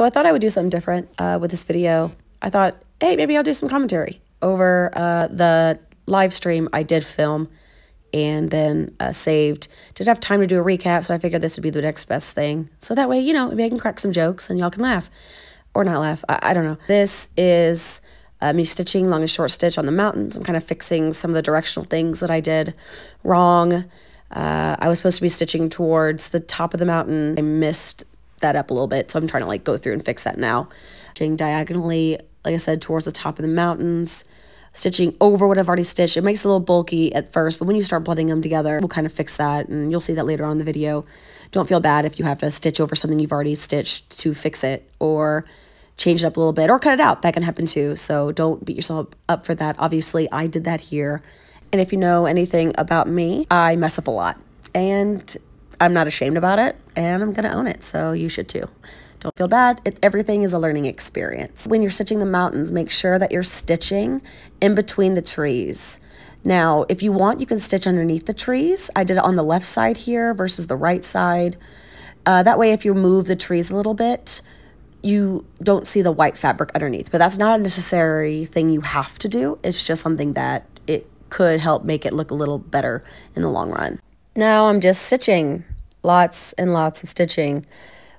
So I thought I would do something different with this video. I thought, hey, maybe I'll do some commentary over the live stream I did film and then saved. Didn't have time to do a recap, so I figured this would be the next best thing. So that way, you know, maybe I can crack some jokes and y'all can laugh. Or not laugh, I don't know. This is me stitching long and short stitch on the mountains. I'm kind of fixing some of the directional things that I did wrong. I was supposed to be stitching towards the top of the mountain. I missed that up a little bit, so I'm trying to like go through and fix that now. Stitching diagonally, like I said, towards the top of the mountains. Stitching over what I've already stitched. It makes it a little bulky at first, but when you start blending them together, we'll kind of fix that, and you'll see that later on in the video. Don't feel bad if you have to stitch over something you've already stitched to fix it, or change it up a little bit, or cut it out. That can happen too, so don't beat yourself up for that. Obviously, I did that here, and if you know anything about me, I mess up a lot, and I'm not ashamed about it, and I'm gonna own it, so you should too. Don't feel bad. Everything is a learning experience. When you're stitching the mountains, make sure that you're stitching in between the trees. Now, if you want, you can stitch underneath the trees. I did it on the left side here versus the right side. That way, if you move the trees a little bit, you don't see the white fabric underneath. But that's not a necessary thing you have to do. It's just something that it could help make it look a little better in the long run. Now I'm just stitching. Lots and lots of stitching.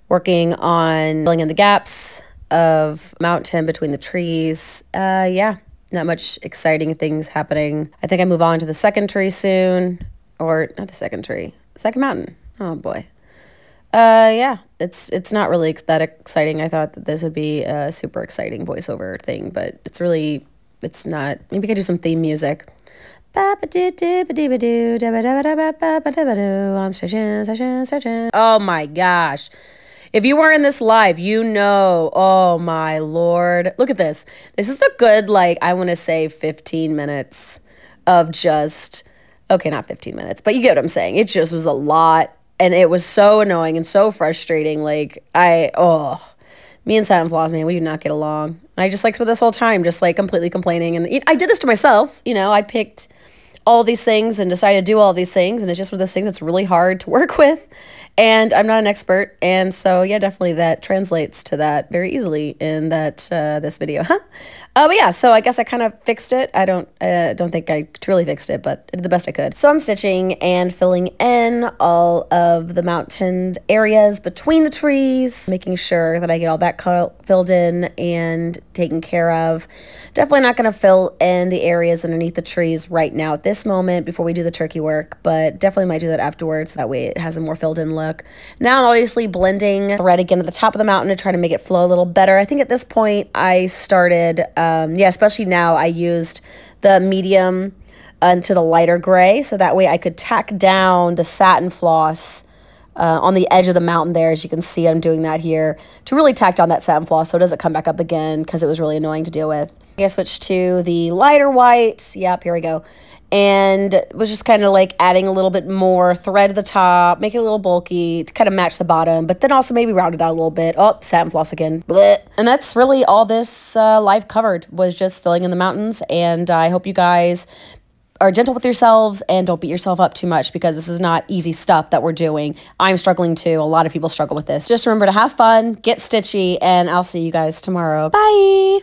Working on filling in the gaps of mountain between the trees. Yeah, not much exciting things happening. I think I move on to the second tree soon. Or not the second tree, second mountain. Oh boy. Yeah, it's not really that exciting. I thought that this would be a super exciting voiceover thing, but it's not. Maybe I could do some theme music. I'm stitching. Oh my gosh. If you were in this live, you know, oh my Lord. Look at this. This is a good, like, I want to say 15 minutes of just, okay, not 15 minutes, but you get what I'm saying. It just was a lot, and it was so annoying and so frustrating. Like, me and Satin Floss, man, we do not get along. I just, like, spent this whole time just, like, completely complaining, and I did this to myself. You know, I picked all these things and decided to do all these things, and it's just one of those things that's really hard to work with, and I'm not an expert, and so yeah, definitely that translates to that very easily in that this video. But yeah, so I guess I kind of fixed it. I don't think I truly fixed it, but I did the best I could. So I'm stitching and filling in all of the mountain areas between the trees, making sure that I get all that filled in and taken care of. Definitely not going to fill in the areas underneath the trees right now at this moment before we do the turkey work, but definitely might do that afterwards. That way it has a more filled in look. Now I'm obviously blending thread again at the top of the mountain to try to make it flow a little better. I think at this point I started, yeah, especially now I used the medium to the lighter gray, so that way I could tack down the satin floss on the edge of the mountain there. As you can see, I'm doing that here to really tack down that satin floss so it doesn't come back up again, because it was really annoying to deal with. I switched to the lighter white. Yep, here we go. And was just kind of like adding a little bit more thread at the top, make it a little bulky to kind of match the bottom, but then also maybe round it out a little bit. Oh, satin floss again. Blech. And that's really all this live covered, was just filling in the mountains. And I hope you guys are gentle with yourselves and don't beat yourself up too much, because this is not easy stuff that we're doing. I'm struggling too. A lot of people struggle with this. Just remember to have fun, get stitchy, and I'll see you guys tomorrow. Bye.